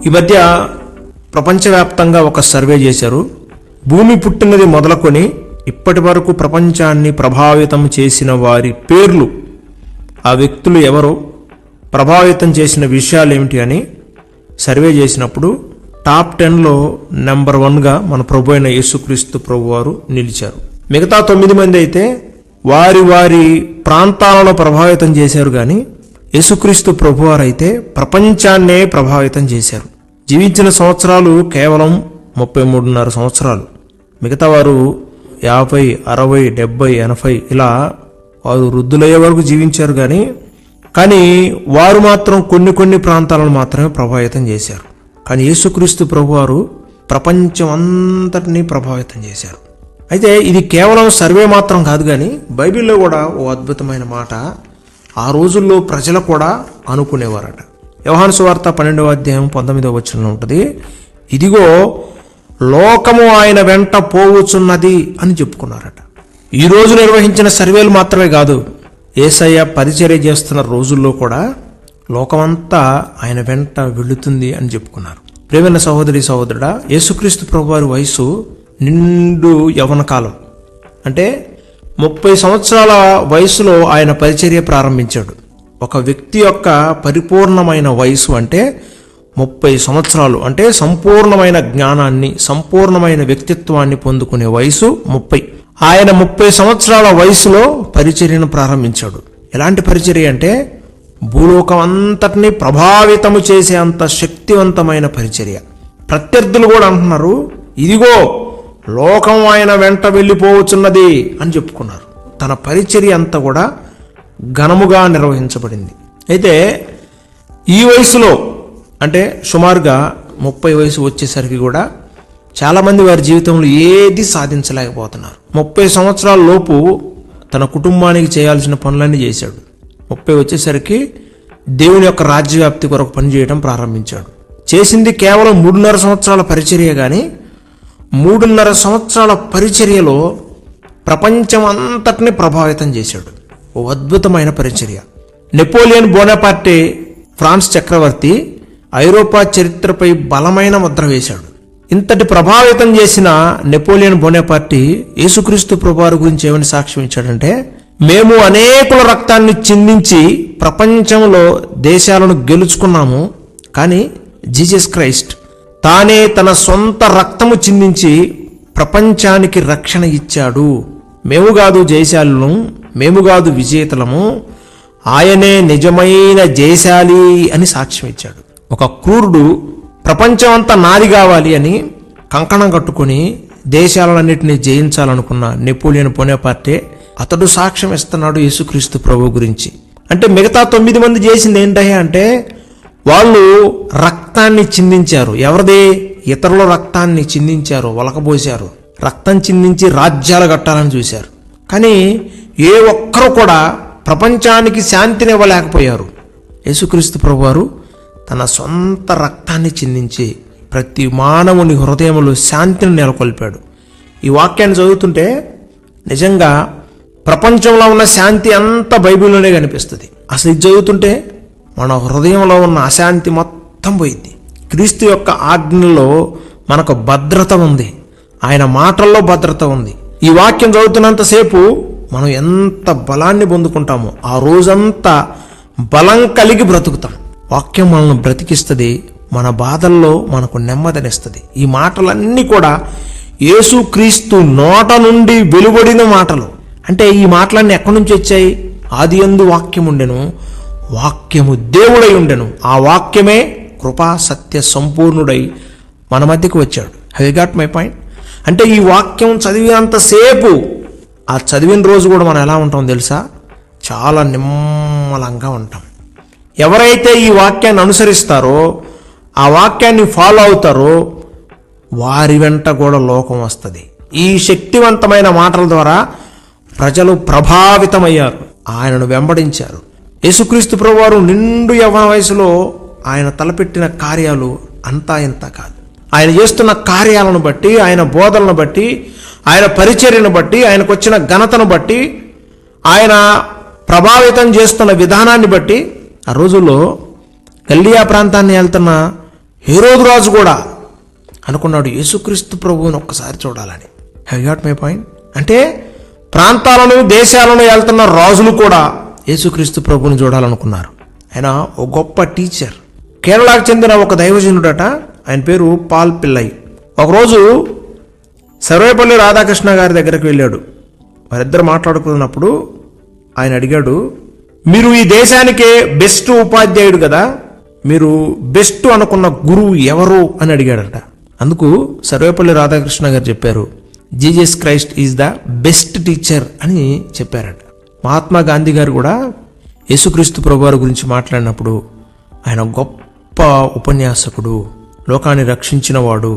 ఈ మధ్య ప్రపంచవ్యాప్తంగా ఒక సర్వే చేశారు. భూమి పుట్టినది మొదలుకొని ఇప్పటి వరకు ప్రపంచాన్ని ప్రభావితం చేసిన వారి పేర్లు, ఆ వ్యక్తులు ఎవరో, ప్రభావితం చేసిన విషయాలు ఏమిటి అని సర్వే చేసినప్పుడు టాప్ 10లో నెంబర్ 1గా మన ప్రభు అయిన యేసుక్రీస్తు ప్రభు వారు నిలిచారు. మిగతా 9 మంది అయితే వారి వారి ప్రాంతాలను ప్రభావితం చేశారు, కానీ యేసుక్రీస్తు ప్రభువారు అయితే ప్రపంచాన్నే ప్రభావితం చేశారు. జీవించిన సంవత్సరాలు కేవలం 33.5 సంవత్సరాలు. మిగతా వారు 50, 60, 70, 80 ఇలా వారు వృద్ధులయ్యే వరకు జీవించారు, కానీ వారు మాత్రం కొన్ని ప్రాంతాలను మాత్రమే ప్రభావితం చేశారు. కానీ యేసుక్రీస్తు ప్రభువారు ప్రపంచం అంతటినీ ప్రభావితం చేశారు. అయితే ఇది కేవలం సర్వే మాత్రం కాదు, కానీ బైబిల్లో కూడా ఓ అద్భుతమైన మాట ఆ రోజుల్లో ప్రజలు కూడా అనుకునేవారట. యోహాను సువార్త 12వ అధ్యాయం 19వ వచనంలో ఉంటుంది, ఇదిగో లోకము ఆయన వెంట పోవుచున్నది అని చెప్పుకున్నారట. ఈ రోజు నిర్వహించిన సర్వేలు మాత్రమే కాదు, యేసయ్య పరిచర్య చేస్తున్న రోజుల్లో కూడా లోకమంతా ఆయన వెంట వెళుతుంది అని చెప్పుకున్నారు. ప్రియమైన సహోదరి సహోదరుడా, యేసుక్రీస్తు ప్రభువారి వయసు నిండు యవ్వన కాలం, అంటే 30 సంవత్సరాల వయసులో ఆయన పరిచర్య ప్రారంభించాడు. ఒక వ్యక్తి యొక్క పరిపూర్ణమైన వయసు అంటే 30 సంవత్సరాలు, అంటే సంపూర్ణమైన జ్ఞానాన్ని, సంపూర్ణమైన వ్యక్తిత్వాన్ని పొందుకునే వయసు 30. ఆయన 30 సంవత్సరాల వయసులో పరిచర్యను ప్రారంభించాడు. ఎలాంటి పరిచర్య అంటే భూలోకం అంతటినీ ప్రభావితము చేసే అంత శక్తివంతమైన పరిచర్య. ప్రత్యర్థులు కూడా అంటున్నారు, ఇదిగో లోకం ఆయన వెంట వెళ్ళిపోవచ్చున్నది అని చెప్పుకున్నారు. తన పరిచర్య అంతా కూడా ఘనముగా నిర్వహించబడింది. అయితే ఈ వయసులో, అంటే సుమారుగా 30 వయసు వచ్చేసరికి కూడా చాలామంది వారి జీవితంలో ఏది సాధించలేకపోతున్నారు. 30 సంవత్సరాల లోపు తన కుటుంబానికి చేయాల్సిన పనులన్నీ చేశాడు. 30 వచ్చేసరికి దేవుని యొక్క రాజ్యవ్యాప్తి కొరకు పనిచేయడం ప్రారంభించాడు. చేసింది కేవలం 3.5 సంవత్సరాల పరిచర్య, కానీ 3.5 సంవత్సరాల పరిచర్యలో ప్రపంచం అంతటిని ప్రభావితం చేశాడు. ఓ అద్భుతమైన పరిచర్య. నెపోలియన్ బోనాపార్టే, ఫ్రాన్స్ చక్రవర్తి, ఐరోపా చరిత్రపై బలమైన ముద్ర వేశాడు. ఇంతటి ప్రభావితం చేసిన నెపోలియన్ బోనాపార్టీ యేసుక్రీస్తు ప్రభువారి గురించి ఏమని సాక్ష్యం ఇచ్చాడంటే, మేము అనేకుల రక్తాన్ని చిందించి ప్రపంచంలో దేశాలను గెలుచుకున్నాము, కానీ జీసస్ క్రైస్ట్ తానే తన సొంత రక్తము చిందించి ప్రపంచానికి రక్షణ ఇచ్చాడు. మేము కాదు జయశాలులం, మేము కాదు విజేతలము, ఆయనే నిజమైన జయశాలి అని సాక్ష్యం ఇచ్చాడు. ఒక క్రూరుడు ప్రపంచం అంతా నాది కావాలి అని కంకణం కట్టుకుని దేశాలన్నింటినీ జయించాలనుకున్న నెపోలియన్ బోనాపార్టే, అతడు సాక్ష్యం ఇస్తున్నాడు యేసుక్రీస్తు ప్రభు గురించి. అంటే మిగతా 9 మంది చేసింది ఏంటయ్యా అంటే, వాళ్ళు రక్తాన్ని చిందించారు. ఎవరిది? ఇతరుల రక్తాన్ని చిందించారు, వలకబోశారు. రక్తం చిందించి రాజ్యాలు కట్టాలని చూశారు. కానీ ఏ ఒక్కరు కూడా ప్రపంచానికి శాంతిని ఇవ్వలేకపోయారు. యేసుక్రీస్తు ప్రభువారు తన సొంత రక్తాన్ని చిందించి ప్రతి మానవుని హృదయంలో శాంతిని నెలకొల్పాడు. ఈ వాక్యాన్ని చదువుతుంటే నిజంగా ప్రపంచంలో ఉన్న శాంతి అంతా బైబిల్లోనే కనిపిస్తుంది. అసలు ఇది చదువుతుంటే మన హృదయంలో ఉన్న అశాంతి మొత్తం పోయింది. క్రీస్తు యొక్క ఆజ్ఞలో మనకు భద్రత ఉంది, ఆయన మాటల్లో భద్రత ఉంది. ఈ వాక్యం చదువుతున్నంతసేపు మనం ఎంత బలాన్ని పొందుకుంటామో ఆ రోజంతా బలం కలిగి బ్రతుకుతాం. వాక్యం మనల్ని బ్రతికిస్తుంది, మన బాధల్లో మనకు నెమ్మదినిస్తుంది. ఈ మాటలన్నీ కూడా యేసుక్రీస్తు నోట నుండి వెలువడిన మాటలు. అంటే ఈ మాటలన్నీ ఎక్కడి నుంచి వచ్చాయి? ఆదియందు వాక్యం ఉండెను, వాక్యము దేవుడై ఉండెను, ఆ వాక్యమే కృపా సత్య సంపూర్ణుడై మన మధ్యకు వచ్చాడు. Have you got my point? అంటే ఈ వాక్యం చదివినంతసేపు, ఆ చదివిన రోజు కూడా మనం ఎలా ఉంటాం తెలుసా? చాలా నిమ్మలంగా ఉంటాం. ఎవరైతే ఈ వాక్యాన్ని అనుసరిస్తారో, ఆ వాక్యాన్ని ఫాలో అవుతారో, వారి వెంట కూడా లోకం వస్తుంది. ఈ శక్తివంతమైన మాటల ద్వారా ప్రజలు ప్రభావితమయ్యారు, ఆయనను వెంబడించారు. యేసుక్రీస్తు ప్రభువారు నిండు యవ్వన వయసులో ఆయన తలపెట్టిన కార్యాలు అంతా ఇంత కాదు. ఆయన చేస్తున్న కార్యాలను బట్టి, ఆయన బోధనను బట్టి, ఆయన పరిచర్యను బట్టి, ఆయనకు వచ్చిన ఘనతను బట్టి, ఆయన ప్రభావితం చేస్తున్న విధానాన్ని బట్టి ఆ రోజుల్లో గల్లియా ప్రాంతాన్ని వెళ్తున్న హేరోదు రాజు కూడా అనుకున్నాడు యేసుక్రీస్తు ప్రభువుని ఒక్కసారి చూడాలని. Have got my point? అంటే ప్రాంతాలను దేశాలను వెళ్తున్న రాజులు కూడా యేసుక్రీస్తు ప్రభువుని చూడాలనుకున్నారు. ఆయన ఒక గొప్ప టీచర్, కేరళకు చెందిన ఒక దైవజనుడట. ఆయన పేరు పాల్ పిల్లై. ఒకరోజు సర్వేపల్లి రాధాకృష్ణ గారి దగ్గరికి వెళ్ళాడు. వారిద్దరు మాట్లాడుకున్నప్పుడు ఆయన అడిగాడు, మీరు ఈ దేశానికే బెస్ట్ ఉపాధ్యాయుడు కదా, మీరు బెస్ట్ అనుకున్న గురువు ఎవరు అని అడిగాడట. అందుకు సర్వేపల్లి రాధాకృష్ణ గారు చెప్పారు, Jesus Christ is the best teacher అని చెప్పారట. మహాత్మా గాంధీ గారు కూడా యేసుక్రీస్తు ప్రభువారి గురించి మాట్లాడినప్పుడు ఆయన గొప్ప ఉపన్యాసకుడు, లోకాన్ని రక్షించిన వాడు,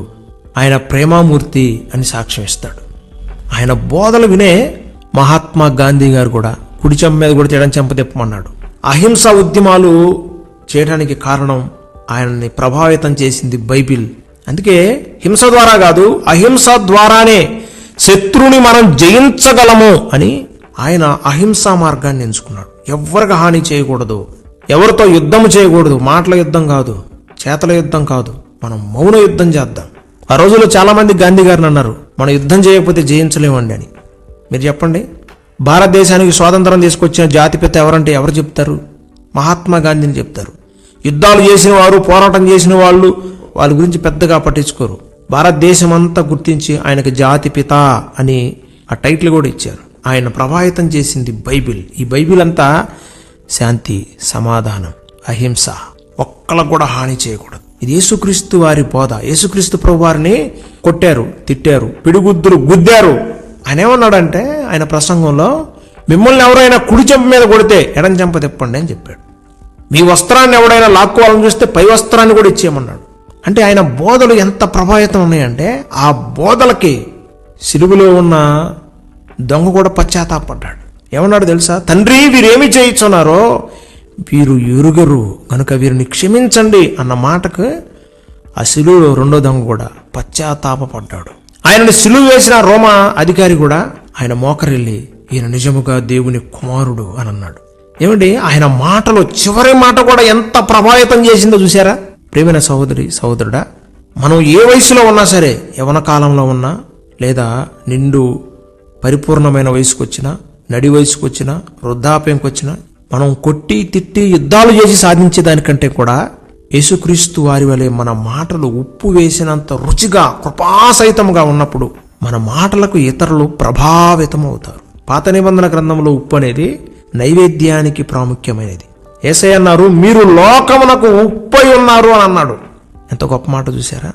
ఆయన ప్రేమామూర్తి అని సాక్ష్యం ఇస్తాడు. ఆయన బోధలు వినే మహాత్మా గాంధీ గారు కూడా కుడి చెంప మీద కూడా ఎడం చెంప తిప్పమన్నాడు. అహింసా ఉద్యమాలు చేయడానికి కారణం ఆయనని ప్రభావితం చేసింది బైబిల్. అందుకే హింస ద్వారా కాదు, అహింస ద్వారానే శత్రువుని మనం జయించగలము అని ఆయన అహింసా మార్గాన్ని ఎంచుకున్నాడు. ఎవరికి హాని చేయకూడదు, ఎవరితో యుద్ధం చేయకూడదు. మాటల యుద్ధం కాదు, చేతల యుద్ధం కాదు, మనం మౌన యుద్ధం చేద్దాం. ఆ రోజుల్లో చాలా మంది గాంధీ గారిని అన్నారు, మనం యుద్ధం చేయకపోతే జయించలేమండి అని. మీరు చెప్పండి, భారతదేశానికి స్వాతంత్రం తీసుకొచ్చిన జాతిపిత ఎవరంటే ఎవరు చెప్తారు? మహాత్మా గాంధీని చెప్తారు. యుద్ధాలు చేసిన వారు, పోరాటం చేసిన వాళ్ళు, వాళ్ళ గురించి పెద్దగా పట్టించుకోరు. భారతదేశం అంతా గుర్తించి ఆయనకు జాతిపిత అని ఆ టైటిల్ కూడా ఇచ్చారు. ఆయన ప్రభావితం చేసింది బైబిల్. ఈ బైబిల్ అంతా శాంతి, సమాధానం, అహింస, ఒక్కళ్ళకు కూడా హాని చేయకూడదు. ఇది యేసుక్రీస్తు వారి బోధ. యేసుక్రీస్తు ప్రభు వారిని కొట్టారు, తిట్టారు, పిడిగుద్దులు గుద్దారు. ఆయన ఏమన్నాడంటే ఆయన ప్రసంగంలో, మిమ్మల్ని ఎవరైనా కుడి చెంప మీద కొడితే ఎడం చెంప తిప్పండి అని చెప్పాడు. మీ వస్త్రాన్ని ఎవడైనా లాక్కోవాలని చూస్తే పై వస్త్రాన్ని కూడా ఇచ్చేయమన్నాడు. అంటే ఆయన బోధలు ఎంత ప్రభావితం ఉన్నాయంటే ఆ బోధలకి సిలువలో ఉన్న దొంగ కూడా పశ్చాత్తాపడ్డాడు. ఏమన్నాడు తెలుసా? తండ్రి, వీరేమి చేయించున్నారో వీరు ఎరుగరు కనుక వీరిని క్షమించండి అన్న మాటకు ఆ సిలువలో రెండో దొంగ కూడా పశ్చాత్తాపడ్డాడు. ఆయనను సిలువ వేసిన రోమా అధికారి కూడా ఆయన మోకరిల్లి, ఈయన నిజముగా దేవుని కుమారుడు అని అన్నాడు. ఏమండి, ఆయన మాటలో చివరి మాట కూడా ఎంత ప్రభావితం చేసిందో చూసారా? ప్రియమైన సహోదరి, సహోదరుడా, మనం ఏ వయసులో ఉన్నా సరే, యవ్వన కాలంలో ఉన్నా లేదా నిండు పరిపూర్ణమైన వయసుకు వచ్చినా, నడి వయసుకు వచ్చినా, వృద్ధాప్యంకి వచ్చినా, మనం కొట్టి తిట్టి యుద్ధాలు చేసి సాధించే దానికంటే కూడా యేసుక్రీస్తు వారి వలె మన మాటలు ఉప్పు వేసినంత రుచిగా, కృపాసహితంగా ఉన్నప్పుడు మన మాటలకు ఇతరులు ప్రభావితం అవుతారు. పాత నిబంధన గ్రంథంలో ఉప్పు అనేది నైవేద్యానికి ప్రాముఖ్యమైనది. యేసయ్య అన్నారు, మీరు లోకమునకు ఉప్పై ఉన్నారు అని అన్నాడు. ఎంత గొప్ప మాట చూసారా?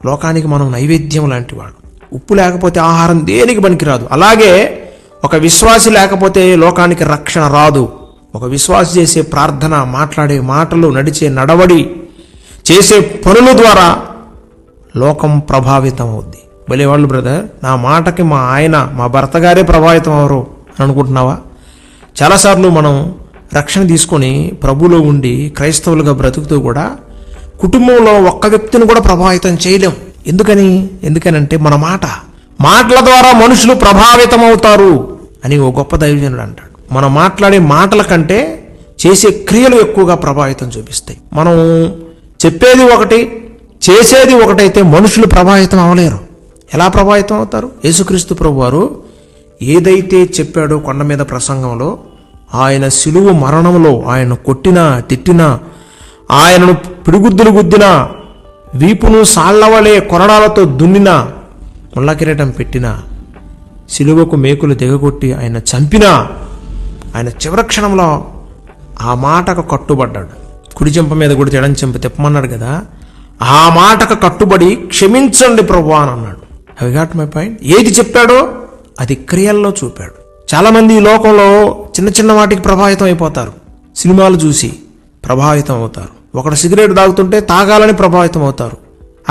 లోకానికి మనం నైవేద్యం లాంటి వాడు. ఉప్పు లేకపోతే ఆహారం దేనికి పనికిరాదు. అలాగే ఒక విశ్వాసి లేకపోతే లోకానికి రక్షణ రాదు. ఒక విశ్వాసి చేసే ప్రార్థన, మాట్లాడే మాటలు, నడిచే నడవడి, చేసే పనుల ద్వారా లోకం ప్రభావితం అవుద్ది. భలేవాళ్ళు బ్రదర్, నా మాటకి మా ఆయన, మా భర్త గారే ప్రభావితం అవరు అని అనుకుంటున్నావా? చాలాసార్లు మనం రక్షణ తీసుకొని ప్రభులో ఉండి క్రైస్తవులుగా బ్రతుకుతూ కూడా కుటుంబంలో ఒక్క వ్యక్తిని కూడా ప్రభావితం చేయలేం. ఎందుకనంటే మన మాటల ద్వారా మనుషులు ప్రభావితం అవుతారు అని ఓ గొప్ప దైవజనుడు అంటాడు. మనం మాట్లాడే మాటల కంటే చేసే క్రియలు ఎక్కువగా ప్రభావితం చూపిస్తాయి. మనం చెప్పేది ఒకటి, చేసేది ఒకటైతే మనుషులు ప్రభావితం అవ్వలేరు. ఎలా ప్రభావితం అవుతారు? యేసుక్రీస్తు ప్రభువారు ఏదైతే చెప్పాడో కొండ మీద ప్రసంగంలో, ఆయన శిలువ మరణంలో ఆయన కొట్టినా, తిట్టినా, ఆయనను పిడిగుద్దులు గుద్దినా, వీపును సాళ్లవలే కొరడాలతో దున్నినా, ముళ్ళ కిరీటం పెట్టినా, శిలువకు మేకులు దిగగొట్టి ఆయన చంపినా, ఆయన చివరి క్షణంలో ఆ మాటకు కట్టుబడ్డాడు. కుడి చెంప మీద కూడా ఎడం చెంప తిప్పమన్నాడు కదా, ఆ మాటకు కట్టుబడి క్షమించండి ప్రభువా అని అన్నాడు. Have got my point? ఏది చెప్పాడో అది క్రియల్లో చూపాడు. చాలామంది ఈ లోకంలో చిన్న చిన్న వాటికి ప్రభావితం అయిపోతారు. సినిమాలు చూసి ప్రభావితం అవుతారు. ఒకడు సిగరెట్ తాగుతుంటే తాగాలని ప్రభావితం అవుతారు.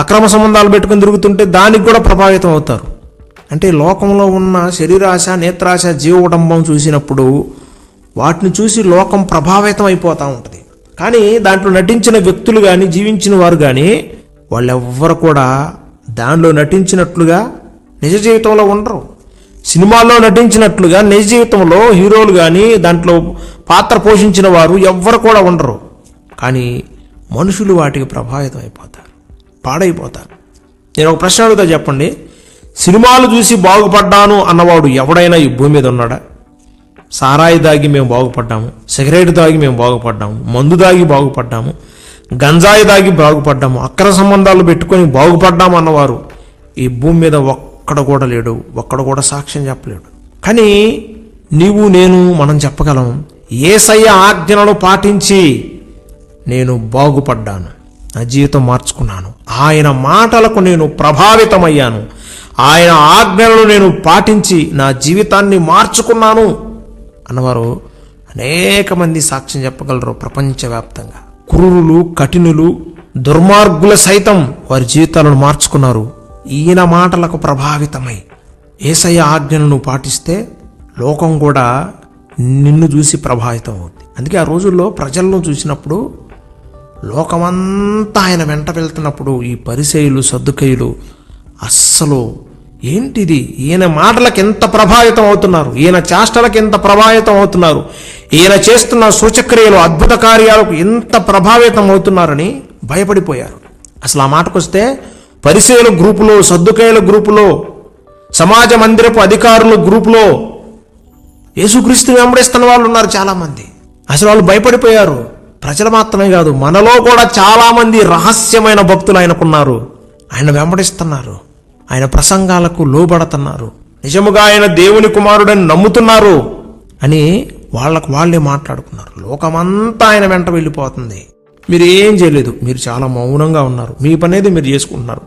అక్రమ సంబంధాలు పెట్టుకుని తిరుగుతుంటే దానికి కూడా ప్రభావితం అవుతారు. అంటే లోకంలో ఉన్న శరీరాశ, నేత్రాశ, జీవకుటుంబం చూసినప్పుడు వాటిని చూసి లోకం ప్రభావితం అయిపోతూ ఉంటుంది. కానీ దాంట్లో నటించిన వ్యక్తులు కానీ, జీవించిన వారు కానీ, వాళ్ళెవ్వరు కూడా దానిలో నటించినట్లుగా నిజ జీవితంలో ఉండరు. సినిమాల్లో నటించినట్లుగా నిజ జీవితంలో హీరోలు కానీ, దాంట్లో పాత్ర పోషించిన వారు ఎవ్వరు కూడా ఉండరు. కానీ మనుషులు వాటికి ప్రభావితం అయిపోతారు. పాడైపోతారు. నేను ఒక ప్రశ్న అడుగుతా, చెప్పండి. సినిమాలు చూసి బాగుపడ్డాను అన్నవాడు ఎవడైనా ఈ భూమి మీద ఉన్నాడా? సారాయి దాగి మేము బాగుపడ్డాము, సిగరెట్ దాగి మేము బాగుపడ్డాము, మందు దాగి బాగుపడ్డాము, గంజాయి దాగి బాగుపడ్డాము, అక్రమ సంబంధాలు పెట్టుకొని బాగుపడ్డాము అన్నవారు ఈ భూమి మీద ఒక్కడ కూడా లేడు, ఒక్కడ కూడా సాక్ష్యం చెప్పలేడు. కానీ నీవు నేను మనం చెప్పగలం, యేసయ్య ఆజ్ఞలను పాటించి నేను బాగుపడ్డాను, నా జీవితం మార్చుకున్నాను, ఆయన మాటలకు నేను ప్రభావితమయ్యాను, ఆయన ఆజ్ఞలను నేను పాటించి నా జీవితాన్ని మార్చుకున్నాను అన్నవారు అనేక మంది సాక్ష్యం చెప్పగలరు ప్రపంచవ్యాప్తంగా. క్రూరులు, కఠినులు, దుర్మార్గుల సైతం వారి జీవితాలను మార్చుకున్నారు ఈయన మాటలకు ప్రభావితమై. యేసయ్య ఆజ్ఞలను పాటిస్తే లోకం కూడా నిన్ను చూసి ప్రభావితం అవుతుంది. అందుకే ఆ రోజుల్లో ప్రజలను చూసినప్పుడు, లోకమంతా ఆయన వెంట వెళ్తున్నప్పుడు ఈ పరిసయ్యులు, సద్దుకయ్యులు అస్సలు ఏంటిది, ఈయన మాటలకు ఎంత ప్రభావితం అవుతున్నారు, ఈయన చేష్టలకు ఎంత ప్రభావితం అవుతున్నారు, ఈయన చేస్తున్న సూచక్రియలు, అద్భుత కార్యాలకు ఎంత ప్రభావితం అవుతున్నారని భయపడిపోయారు. అసలు ఆ మాటకొస్తే పరిసయ్యుల గ్రూపులో, సద్దుకయ్యుల గ్రూపులో, సమాజ మందిరపు అధికారుల గ్రూపులో యేసుక్రీస్తుని వెంబడిస్తున్న వాళ్ళు ఉన్నారు చాలామంది. అసలు వాళ్ళు భయపడిపోయారు. ప్రజలు మాత్రమే కాదు, మనలో కూడా చాలామంది రహస్యమైన భక్తులు ఆయనకున్నారు. ఆయన వెంబడిస్తున్నారు, ఆయన ప్రసంగాలకు లోబడుతున్నారు, నిజముగా ఆయన దేవుని కుమారుడని నమ్ముతున్నారు అని వాళ్ళకు వాళ్ళే మాట్లాడుకున్నారు. లోకమంతా ఆయన వెంట వెళ్ళిపోతుంది. మీరు ఏం చేయలేదు, మీరు చాలా మౌనంగా ఉన్నారు, మీ పనేది మీరు చేసుకుంటున్నారు.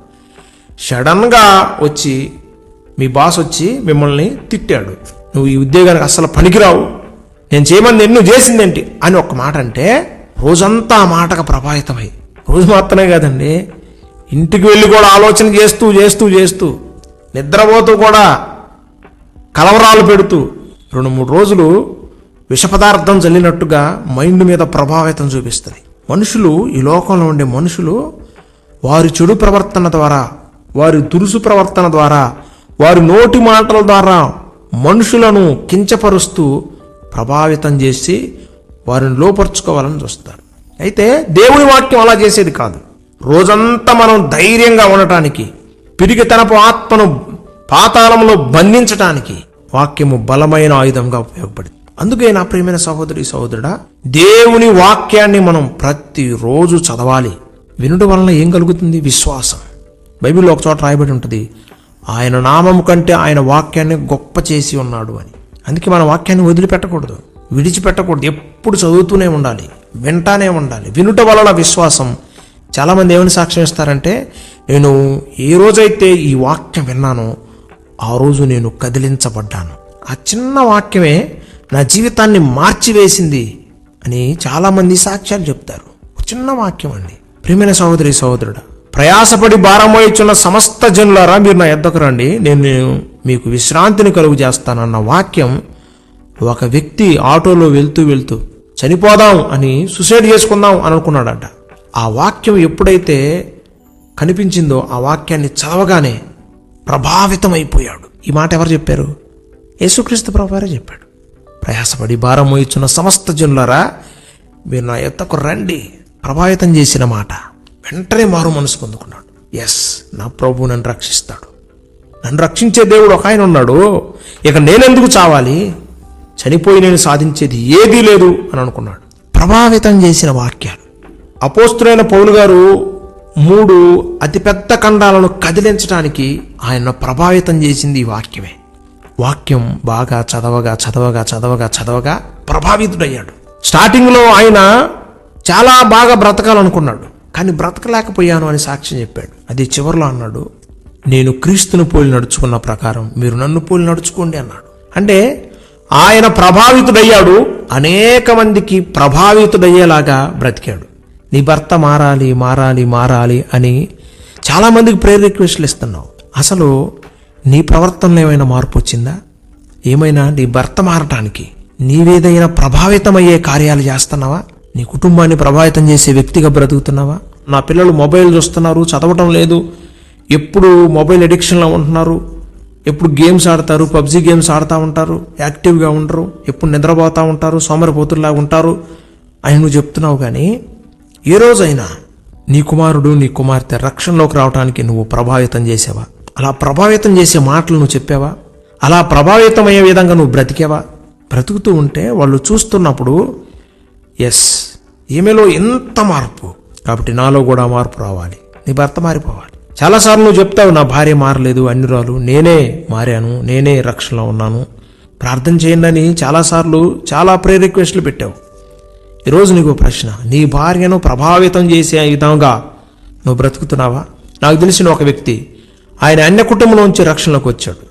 సడన్గా వచ్చి మీ బాస్ వచ్చి మిమ్మల్ని తిట్టాడు, నువ్వు ఈ ఉద్యోగానికి అస్సలు పనికిరావు, నేను చేయమని ఎన్నో చేసిందేంటి అని ఒక మాట అంటే రోజంతా ఆ మాటకు ప్రభావితమై, రోజు మాత్రమే కాదండి, ఇంటికి వెళ్ళి కూడా ఆలోచన చేస్తూ చేస్తూ చేస్తూ నిద్రపోతూ కూడా కలవరాలు పెడుతూ 2-3 రోజులు విష పదార్థం చల్లినట్టుగా మైండ్ మీద ప్రభావితం చూపిస్తుంది. మనుషులు, ఈ లోకంలో ఉండే మనుషులు వారి చెడు ప్రవర్తన ద్వారా, వారి దురుసు ప్రవర్తన ద్వారా, వారి నోటి మాటల ద్వారా మనుషులను కించపరుస్తూ ప్రభావితం చేసి వారిని లోపరుచుకోవాలని చూస్తారు. అయితే దేవుని వాక్యం అలా చేసేది కాదు. రోజంతా మనం ధైర్యంగా ఉండటానికి, పిరికితనపు ఆత్మను పాతాళంలో బంధించటానికి వాక్యము బలమైన ఆయుధంగా ఉపయోగపడింది. అందుకే నా ప్రియమైన సహోదరి, సహోదరుడా, దేవుని వాక్యాన్ని మనం ప్రతిరోజు చదవాలి. వినుట వలన ఏం కలుగుతుంది? విశ్వాసం. బైబిల్లో ఒక చోట రాయబడి ఉంటుంది, ఆయన నామము కంటే ఆయన వాక్యాన్ని గొప్ప చేసి ఉన్నాడు అని. అందుకే మన వాక్యాన్ని వదిలిపెట్టకూడదు, విడిచిపెట్టకూడదు, ఎప్పుడు చదువుతూనే ఉండాలి, వింటానే ఉండాలి. వినుట వలన విశ్వాసం. చాలామంది ఏమని సాక్ష్యం ఇస్తారంటే, నేను ఏ రోజైతే ఈ వాక్యం విన్నానో ఆ రోజు నేను కదిలించబడ్డాను, ఆ చిన్న వాక్యమే నా జీవితాన్ని మార్చివేసింది అని చాలామంది సాక్ష్యాలు చెప్తారు. చిన్న వాక్యం అండి. ప్రియమైన సహోదరి, సహోదరుడా, ప్రయాసపడి భారమోయుచున్న సమస్త జనులారా మీరు నా యొద్దకు రండి, నేను మీకు విశ్రాంతిని కలుగు చేస్తానన్న వాక్యం ఒక వ్యక్తి ఆటోలో వెళ్తూ చనిపోదాం అని సూసైడ్ చేసుకుందాం అని అనుకున్నాడట. ఆ వాక్యం ఎప్పుడైతే కనిపించిందో ఆ వాక్యాన్ని చదవగానే ప్రభావితం అయిపోయాడు. ఈ మాట ఎవరు చెప్పారు? యేసుక్రీస్తు ప్రభువారే చెప్పాడు. ప్రయాసపడి భారం మోయిచున్న సమస్త జనులారా మీరు నా యొద్దకు రండి. ప్రభావితం చేసిన మాట. వెంటనే మారు మనసు పొందుకున్నాడు. ఎస్, నా ప్రభు నన్ను రక్షిస్తాడు, నన్ను రక్షించే దేవుడు ఒక ఆయన ఉన్నాడు, ఇక నేనెందుకు చావాలి, చనిపోయి నేను సాధించేది ఏదీ లేదు అని అనుకున్నాడు. ప్రభావితం చేసిన వాక్యాలు. అపోస్తులైన పౌలు గారు 3 అతిపెద్ద ఖండాలను కదిలించడానికి ఆయన ప్రభావితం చేసింది ఈ వాక్యమే. వాక్యం బాగా చదవగా ప్రభావితుడయ్యాడు. స్టార్టింగ్లో ఆయన చాలా బాగా బ్రతకాలనుకున్నాడు, కానీ బ్రతకలేకపోయాను అని సాక్ష్యం చెప్పాడు. అది చివరిలో అన్నాడు, నేను క్రీస్తును పోలి నడుచుకున్న ప్రకారం మీరు నన్ను పోలి నడుచుకోండి అన్నాడు. అంటే ఆయన ప్రభావితుడయ్యాడు, అనేక మందికి ప్రభావితుడయ్యేలాగా బ్రతికాడు. నీ భర్త మారాలి అని చాలామందికి ప్రేయర్ రిక్వెస్ట్లు ఇస్తున్నావు. అసలు నీ ప్రవర్తనలో ఏమైనా మార్పు వచ్చిందా? ఏమైనా నీ భర్త మారటానికి నీవేదైనా ప్రభావితమయ్యే కార్యాలు చేస్తున్నావా? నీ కుటుంబాన్ని ప్రభావితం చేసే వ్యక్తిగా బ్రతుకుతున్నావా? నా పిల్లలు మొబైల్ చూస్తున్నారు, చదవటం లేదు, ఎప్పుడు మొబైల్ అడిక్షన్లో ఉంటున్నారు, ఎప్పుడు గేమ్స్ ఆడతారు, పబ్జీ గేమ్స్ ఆడుతూ ఉంటారు, యాక్టివ్గా ఉండరు, ఎప్పుడు నిద్రపోతూ ఉంటారు, సోమరిపోతుల్లాగా ఉంటారు అని నువ్వు చెప్తున్నావు. కానీ ఏ రోజైనా నీ కుమారుడు నీ కుమార్తె రక్షణలోకి రావడానికి నువ్వు ప్రభావితం చేసావా? అలా ప్రభావితం చేసే మాటలు నువ్వు చెప్పావా? అలా ప్రభావితమయ్యే విధంగా నువ్వు బ్రతికావా? బ్రతుకుతూ ఉంటే వాళ్ళు చూస్తున్నప్పుడు ఎస్, ఈమెలో ఎంత మార్పు, కాబట్టి నాలో కూడా మార్పు రావాలి, నీ భర్త మారిపోవాలి. చాలాసార్లు నువ్వు చెప్తావు, నా భార్య మారలేదు, అన్యురాలు, నేనే మారాను, నేనే రక్షణలో ఉన్నాను, ప్రార్థన చేయండి అని చాలాసార్లు చాలా ప్రేయర్ రిక్వెస్ట్లు పెట్టావు. ఈరోజు నీకు ప్రశ్న, నీ భార్యను ప్రభావితం చేసే విధంగా నువ్వు బ్రతుకుతున్నావా? నాకు తెలిసిన ఒక వ్యక్తి, ఆయన అన్య కుటుంబంలోంచి రక్షణలోకి వచ్చాడు.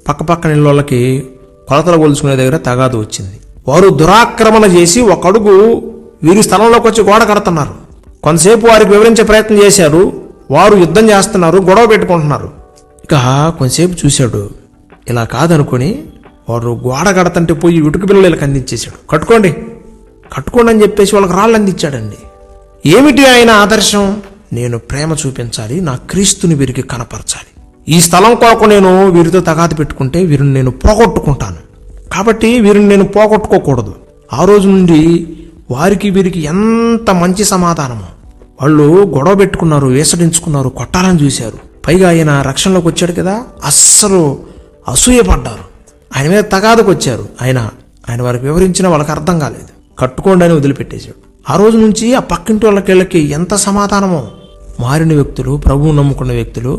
పక్కపక్కన ఇళ్ళకి కొలతలు కొలుచుకునే దగ్గర తగాదు వచ్చింది. వారు దురాక్రమణ చేసి ఒక అడుగు వీరి స్థలంలోకి వచ్చి గోడ కడుతున్నారు. కొంతసేపు వారికి వివరించే ప్రయత్నం చేశారు. వారు యుద్ధం చేస్తున్నారు, గొడవ పెట్టుకుంటున్నారు. ఇక కొంతసేపు చూశాడు. ఇలా కాదనుకొని వారు గోడ కడతంటే పోయి ఇటుక పిల్లలకి అందించేశాడు. కట్టుకోండి అని చెప్పేసి వాళ్ళకి రాళ్ళు అందించాడండి. ఏమిటి ఆయన ఆదర్శం? నేను ప్రేమ చూపించాలి, నా క్రీస్తుని వీరికి కనపరచాలి. ఈ స్థలం కొరకు నేను వీరితో తగాదు పెట్టుకుంటే వీరిని నేను పోగొట్టుకుంటాను, కాబట్టి వీరిని నేను పోగొట్టుకోకూడదు. ఆ రోజు నుండి వారికి వీరికి ఎంత మంచి సమాధానము. వాళ్ళు గొడవ పెట్టుకున్నారు, వేసడించుకున్నారు, కొట్టాలని చూశారు. పైగా ఆయన రక్షణలోకి వచ్చాడు కదా, అస్సలు అసూయపడ్డారు. ఆయన మీద తగాదకు వచ్చారు. ఆయన వారికి వివరించినా వాళ్ళకి అర్థం కాలేదు. కట్టుకోండి అని వదిలిపెట్టేశాడు. ఆ రోజు నుంచి ఆ పక్కింటి వాళ్ళకి ఎంత సమాధానమో. మారిన వ్యక్తులు, ప్రభువు నమ్ముకున్న వ్యక్తులు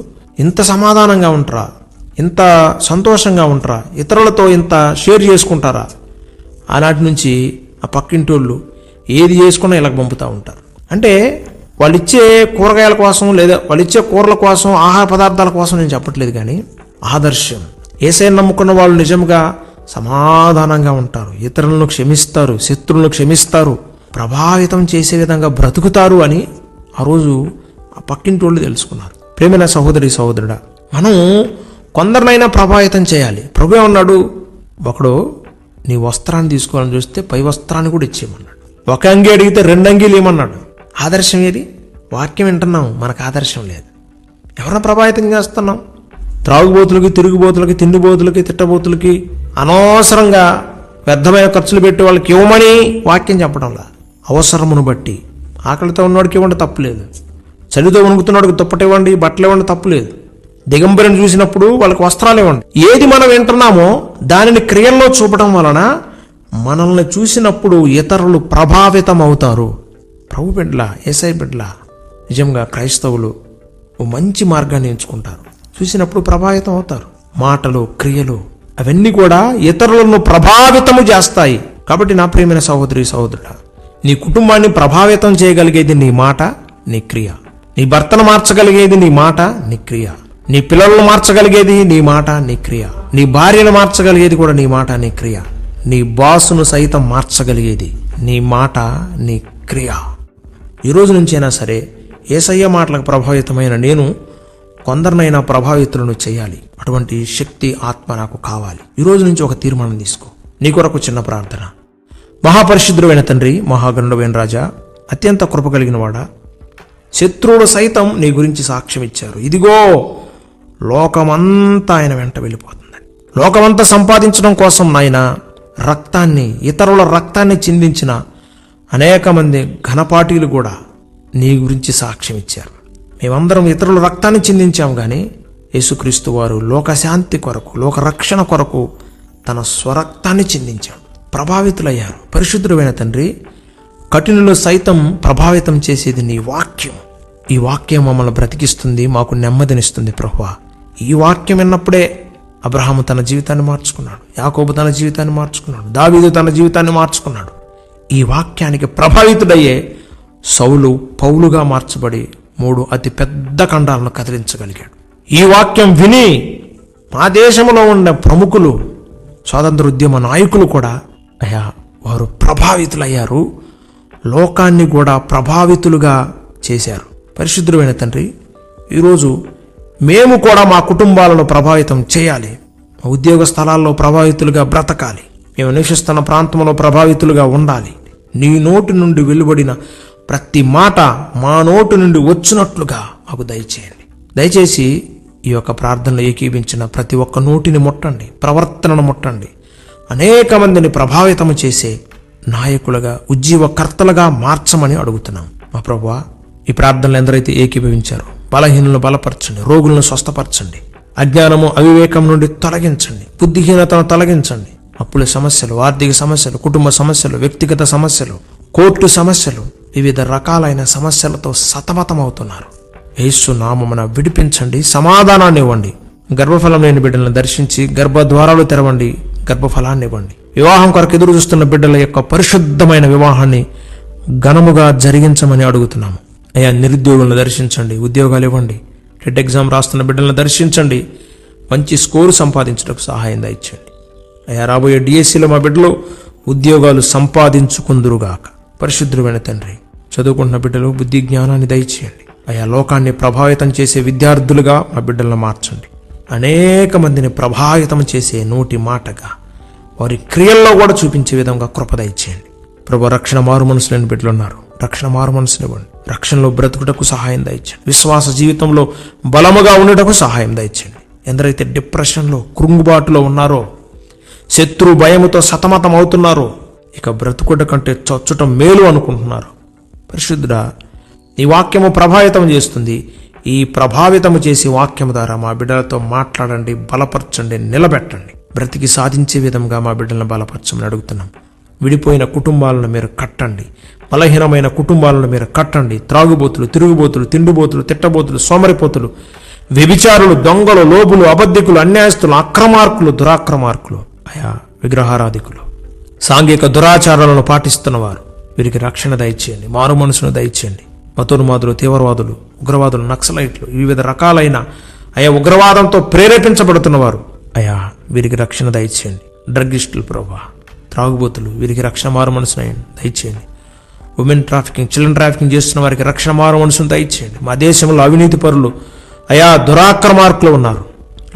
ఇంత సమాధానంగా ఉంటారా? ఇంత సంతోషంగా ఉంటారా? ఇతరులతో ఇంత షేర్ చేసుకుంటారా? ఆనాటి నుంచి ఆ పక్కింటి వాళ్ళు ఏది చేసుకున్నా ఇలా పంపుతూ ఉంటారు. అంటే వాళ్ళు ఇచ్చే కూరగాయల కోసం లేదా వాళ్ళు ఇచ్చే కూరల కోసం, ఆహార పదార్థాల కోసం నేను చెప్పట్లేదు, కానీ ఆదర్శం. యేసయ్యను నమ్ముకున్న వాళ్ళు నిజంగా సమాధానంగా ఉంటారు, ఇతరులను క్షమిస్తారు, శత్రువులను క్షమిస్తారు, ప్రభావితం చేసే విధంగా బ్రతుకుతారు అని ఆ రోజు ఆ పక్కింటి వాళ్ళు తెలుసుకున్నారు. ప్రేమైన సహోదరి సహోదరుడా, మనం కొందరినైనా ప్రభావితం చేయాలి. ప్రభు ఏమన్నాడు? ఒకడు నీ వస్త్రాన్ని తీసుకోవాలని చూస్తే పై వస్త్రాన్ని కూడా ఇచ్చేయమన్నాడు. ఒక అంగి అడిగితే 2 అంగీలు ఏమన్నాడు? ఆదర్శం ఏది? వాక్యం వింటున్నాం, మనకు ఆదర్శం లేదు. ఎవరిని ప్రభావితం చేస్తున్నాం? త్రాగుబోతులకి, తిరుగుబోతులకి, తిండిబోతులకి, తిట్టబోతులకి, అనవసరంగా వ్యర్థమైన ఖర్చులు పెట్టి వాళ్ళకి ఇవ్వమని వాక్యం చెప్పడంలా. అవసరమును బట్టి ఆకలితో ఉన్నవాడికి ఇవ్వండి, తప్పులేదు. చలితో వణుకుతున్నవాడికి దుప్పటి ఇవ్వండి, బట్టలు ఇవ్వండి, తప్పులేదు. దిగంబరిని చూసినప్పుడు వాళ్ళకి వస్త్రాలు ఇవ్వండి. ఏది మనం వింటున్నామో దానిని క్రియల్లో చూపడం వలన మనల్ని చూసినప్పుడు ఇతరులు ప్రభావితం అవుతారు. ప్రభు బిడ్డలా, యేసయ్య బిడ్డలా, నిజంగా క్రైస్తవులు ఓ మంచి మార్గాన్ని ఎంచుకుంటారు. చూసినప్పుడు ప్రభావితం అవుతారు. మాటలు, క్రియలు అవన్నీ కూడా ఇతరులను ప్రభావితము చేస్తాయి. కాబట్టి నా ప్రియమైన సహోదరి సహోదరుడా, నీ కుటుంబాన్ని ప్రభావితం చేయగలిగేది నీ మాట, నీ క్రియ. నీ భర్తను మార్చగలిగేది నీ మాట, నీ క్రియ. నీ పిల్లలను మార్చగలిగేది నీ మాట, నీ క్రియ. నీ భార్యను మార్చగలిగేది కూడా నీ మాట, నీ క్రియ. నీ బాసును సైతం మార్చగలిగేది నీ మాట, నీ క్రియ. ఈరోజు నుంచైనా సరే యేసయ్య మాటలకు ప్రభావితమైన నేను కొందరినైనా ప్రభావితులను చేయాలి. అటువంటి శక్తి, ఆత్మ నాకు కావాలి. ఈరోజు నుంచి ఒక తీర్మానం తీసుకో. నీ కొరకు చిన్న ప్రార్థన. మహాపరిశుద్ధుడైన తండ్రి, మహాగణుడైన రాజా, అత్యంత కృప కలిగిన వాడా, శత్రువులు సైతం నీ గురించి సాక్ష్యం ఇచ్చారు. ఇదిగో లోకమంతా ఆయన వెంట వెళ్ళిపోతుందని. లోకమంతా సంపాదించడం కోసం నాయన రక్తాన్ని, ఇతరుల రక్తాన్ని చిందించిన అనేక మంది ఘనపాటీలు కూడా నీ గురించి సాక్ష్యం ఇచ్చారు. మేమందరం ఇతరుల రక్తాన్ని చిందించాం, కానీ యేసుక్రీస్తు వారు లోకశాంతి కొరకు, లోక రక్షణ కొరకు తన స్వరక్తాన్ని చిందించాడు. ప్రభావితులయ్యారు. పరిశుద్ధుడైన తండ్రి, కఠినులు సైతం ప్రభావితం చేసేది నీ వాక్యం. ఈ వాక్యం మమ్మల్ని బ్రతికిస్తుంది, మాకు నెమ్మదినిస్తుంది. ప్రభువా, ఈ వాక్యం విన్నప్పుడే అబ్రహాము తన జీవితాన్ని మార్చుకున్నాడు, యాకోబు తన జీవితాన్ని మార్చుకున్నాడు, దావీదు తన జీవితాన్ని మార్చుకున్నాడు. ఈ వాక్యానికి ప్రభావితుడయ్యే సౌలు పౌలుగా మార్చబడి 3 అతి పెద్ద ఖండాలను కదిలించగలిగాడు. ఈ వాక్యం విని మా దేశంలో ఉన్న ప్రముఖులు, స్వాతంత్ర ఉద్యమ నాయకులు కూడా వారు ప్రభావితులయ్యారు. లోకాన్ని కూడా ప్రభావితులుగా చేశారు. పరిశుద్ధుడైన తండ్రి, ఈరోజు మేము కూడా మా కుటుంబాలను ప్రభావితం చేయాలి. ఉద్యోగ స్థలాల్లో ప్రభావితులుగా బ్రతకాలి. మేము నివసిస్తున్న ప్రాంతంలో ప్రభావితులుగా ఉండాలి. నీ నోటి నుండి వెలువడిన ప్రతి మాట మా నోటి నుండి వచ్చినట్లుగా మాకు దయచేయండి. దయచేసి ఈ యొక్క ప్రార్థనలో ఏకీభించిన ప్రతి ఒక్క నోటిని ముట్టండి, ప్రవర్తనను ముట్టండి. అనేక మందిని ప్రభావితం చేసే నాయకులుగా, ఉజ్జీవకర్తలుగా మార్చమని అడుగుతున్నాం. మా ప్రభువా, ఈ ప్రార్థనలు ఎందరైతే ఏకీభవించారో బలహీనులను బలపరచండి, రోగులను స్వస్థపరచండి, అజ్ఞానము అవివేకం నుండి తొలగించండి, బుద్ధిహీనతను తొలగించండి. అప్పుల సమస్యలు, ఆర్థిక సమస్యలు, కుటుంబ సమస్యలు, వ్యక్తిగత సమస్యలు, కోర్టు సమస్యలు, వివిధ రకాలైన సమస్యలతో సతమతమవుతున్నారు. యేసు నామమున విడిపించండి, సమాధానాన్ని ఇవ్వండి. గర్భఫలం లేని బిడ్డలను దర్శించి గర్భద్వారాలు తెరవండి, గర్భఫలాన్ని ఇవ్వండి. వివాహం కొరకు ఎదురు చూస్తున్న బిడ్డల యొక్క పరిశుద్ధమైన వివాహాన్ని ఘనముగా జరిగించమని అడుగుతున్నాము. అయ్యా, నిరుద్యోగులను దర్శించండి, ఉద్యోగాలు ఇవ్వండి. టెట్ ఎగ్జామ్ రాస్తున్న బిడ్డలను దర్శించండి, మంచి స్కోరు సంపాదించడానికి సహాయం దయచేయండి. అయ్యా, రాబోయే డిఎస్సిలో మా బిడ్డలు ఉద్యోగాలు సంపాదించుకుందురుగాక. పరిశుద్ధుడైన తండ్రి, చదువుకుంటున్న బిడ్డలు బుద్ధి జ్ఞానాన్ని దయచేయండి. అయ్యా, లోకాన్ని ప్రభావితం చేసే విద్యార్థులుగా మా బిడ్డలను మార్చండి. అనేక మందిని ప్రభావితం చేసే నోటి మాటగా వారి క్రియల్లో కూడా చూపించే విధంగా కృప దయచేయండి. ప్రభు, రక్షణ మారు మనసు లేని బిడ్డలు ఉన్నారు, రక్షణ మారు మనసునివ్వండి. రక్షణలో బ్రతుకుటకు సహాయం దయచేయండి. విశ్వాస జీవితంలో బలముగా ఉండటకు సహాయం దయచేయండి. ఎందరైతే డిప్రెషన్లో, కృంగుబాటులో ఉన్నారో, శత్రు భయముతో సతమతం అవుతున్నారో, ఇక బ్రతుకుట కంటే చచ్చుటం మేలు అనుకుంటున్నారు, పరిశుద్ధుడా, ఈ వాక్యము ప్రభావితం చేస్తుంది. ఈ ప్రభావితము చేసి వాక్యము ద్వారా మా బిడ్డలతో మాట్లాడండి, బలపరచండి, నిలబెట్టండి. బ్రతికి సాధించే విధంగా మా బిడ్డలను బలపరచమని అడుగుతున్నాం. విడిపోయిన కుటుంబాలను మీరు కట్టండి, బలహీనమైన కుటుంబాలను మీరు కట్టండి. త్రాగుబోతులు, తిరుగుబోతులు, తిండిబోతులు, తిట్టబోతులు, సోమరిపోతులు, వ్యభిచారులు, దొంగలు, లోబులు, అబద్ధికులు, అన్యాయస్తులు, అక్రమార్కులు, దురాక్రమార్కులు, అయా విగ్రహారాధికులు, సాంఘిక దురాచారాలను పాటిస్తున్నవారు, వీరికి రక్షణ దయచేయండి, మారు మనసును దయచేయండి. మతోన్మాదులు, తీవ్రవాదులు, ఉగ్రవాదులు, నక్సలైట్లు, వివిధ రకాలైన అయా ఉగ్రవాదంతో ప్రేరేపించబడుతున్నవారు, అయా వీరికి రక్షణ దయచేయండి. డ్రగ్గిస్టులు ప్రభా, త్రాగుబోతులు, వీరికి రక్షణ మారు మనసును దయచేయండి. ఉమెన్ ట్రాఫికింగ్, చిల్డ్రన్ ట్రాఫికింగ్ చేస్తున్న వారికి రక్షణ మారు మనసును దయచేయండి. మా దేశంలో అవినీతి పరులు, అయా దురాక్రమార్కులు ఉన్నారు,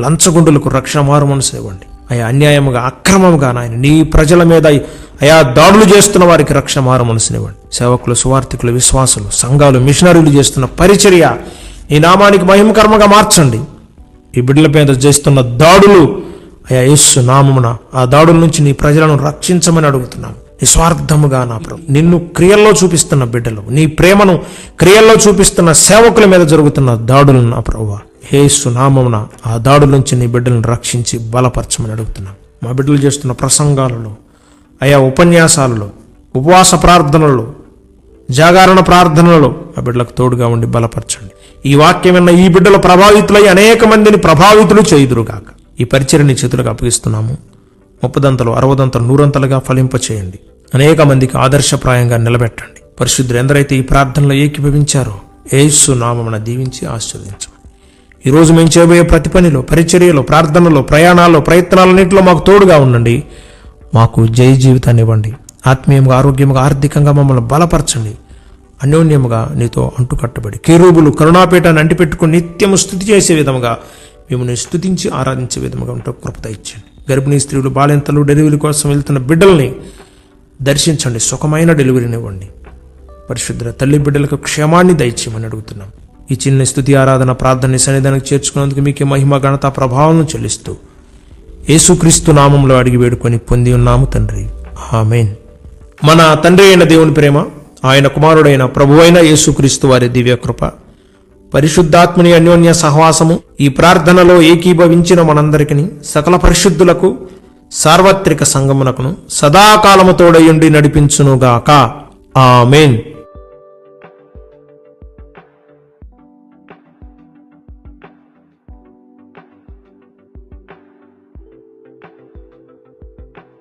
లంచగొండులకు రక్షణ మారు మనసు ఇవ్వండి. అయా అన్యాయముగా, అక్రమముగా నాయన నీ ప్రజల మీద అయా దాడులు చేస్తున్న వారికి రక్షణ మారు మనసునివ్వండి. సేవకులు, సువార్థికులు, విశ్వాసులు, సంఘాలు, మిషనరీలు చేస్తున్న పరిచర్య ఈ నామానికి మహిమకర్మగా మార్చండి. ఈ బిడ్డల మీద చేస్తున్న దాడులు అయా యేసు నామమున ఆ దాడుల నుంచి నీ ప్రజలను రక్షించమని అడుగుతున్నాం. నిస్వార్థముగా నా ప్రభు, నిన్ను క్రియల్లో చూపిస్తున్న బిడ్డలు, నీ ప్రేమను క్రియల్లో చూపిస్తున్న సేవకుల మీద జరుగుతున్న దాడులను నా ప్రభువా యేసు నామమున ఆ దాడుల నుంచి నీ బిడ్డలను రక్షించి బలపరచమని అడుగుతున్నాం. మా బిడ్డలు చేస్తున్న ప్రసంగాలలో, అయా ఉపన్యాసాలలో, ఉపవాస ప్రార్థనలలో, జాగరణ ప్రార్థనలలో ఆ బిడ్డలకు తోడుగా ఉండి బలపరచండి. ఈ వాక్యం విన్న ఈ బిడ్డలు ప్రభావితులై అనేక మందిని ప్రభావితులు చేయుదురుగాక. ఈ పరిచర్ని చేతులకు అప్పగిస్తున్నాము. 30 60 100 ఫలింపచేయండి. అనేక మందికి ఆదర్శప్రాయంగా నిలబెట్టండి. పరిశుద్ధులు ఎందరైతే ఈ ప్రార్థనలో ఏకీభవించారో యేసు నామమున దీవించి ఆశీర్వదించమని. ఈరోజు మేము చేయబోయే ప్రతి పనిలో, పరిచర్యలో, ప్రార్థనలో, ప్రయాణాల్లో, ప్రయత్నాలన్నింటిలో మాకు తోడుగా ఉండండి. మాకు జయ జీవితాన్ని ఇవ్వండి. ఆత్మీయంగా, ఆరోగ్యంగా, ఆర్థికంగా మమ్మల్ని బలపరచండి. అన్యోన్యముగా నీతో అంటుకట్టబడి కెరూబులు కరుణాపీఠాన్ని అంటిపెట్టుకుని నిత్యము స్తుతి చేసే విధముగా మిమ్మల్ని స్తుతించి ఆరాధించే విధముగా ఉంటూ కృప ఇచ్చండి. గర్భిణీ స్త్రీలు, బాలింతలు, డెలివరీ కోసం వెళ్తున్న బిడ్డల్ని దర్శించండి. సుఖమైన డెలివరీని ఇవ్వండి. పరిశుద్ధ తల్లి బిడ్డలకు క్షేమాన్ని దయచేయమని అడుగుతున్నాం. ఈ చిన్న స్తుతి ఆరాధన ప్రార్థనని సన్నిధానికి చేర్చుకున్నందుకు మీకే మహిమ, ఘనత, ప్రభావం చెల్లిస్తూ యేసుక్రీస్తు నామంలో అడిగి వేడుకొని పొంది ఉన్నాము తండ్రి, ఆమేన్. మన తండ్రి అయిన దేవుని ప్రేమ, ఆయన కుమారుడైన ప్రభువైన యేసుక్రీస్తు వారి దివ్య కృప, పరిశుద్ధాత్మని అన్యోన్య సహవాసము ఈ ప్రార్థనలో ఏకీభవించిన మనందరికీ, సకల పరిశుద్ధులకు, సార్వత్రిక సంగమునకును సదాకాలము తోడయుండి నడిపించునుగాక. ఆమేన్.